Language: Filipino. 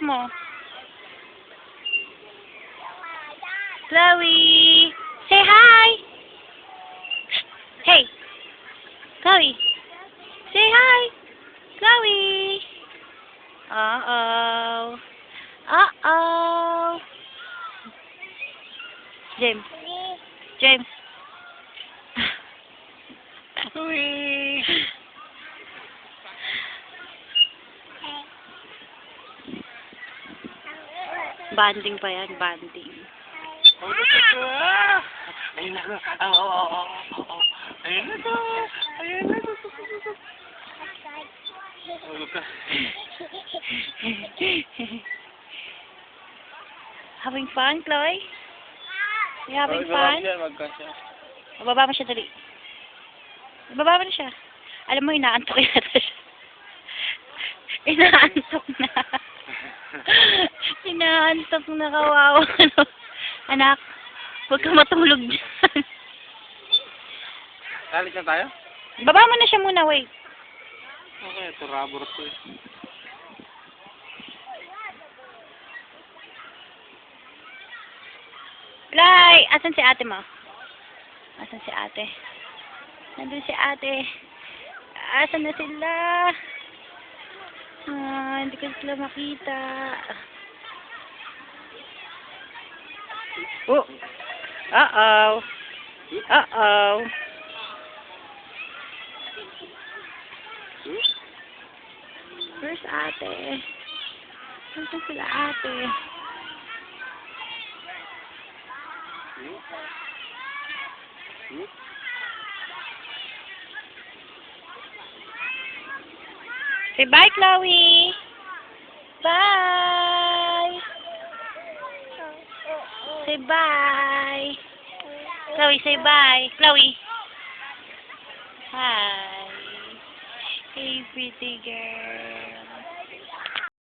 mo? Chloe! Say hi! Hey! Chloe! Say hi! Chloe! Uh-oh. Uh-oh. James. James. Uy! Banding pa yan, banding. Ayun na. Ayun na to. Ayun na to. Tulog ka. Having fun, Chloe? You having fun? Bababa mo siya, dali. Bababa mo na siya. Alam mo, inaantok yata siya. Inaantok na. Inaantok na, kawawa. Anak, huwag ka matulog dyan. Kalit na tayo? Baba mo na siya muna, wait. Okay, ito rubber to eh. Lai, asan si ate mo? Asan si ate? Nandun si ate. Asan na sila? Hindi ko sila makita. Oh. Uh-oh. Uh-oh. Where's ate? Nandun sila ate. Say bye, Chloe. Bye. Say bye. Chloe, say bye. Chloe. Hi. Hey, pretty girl.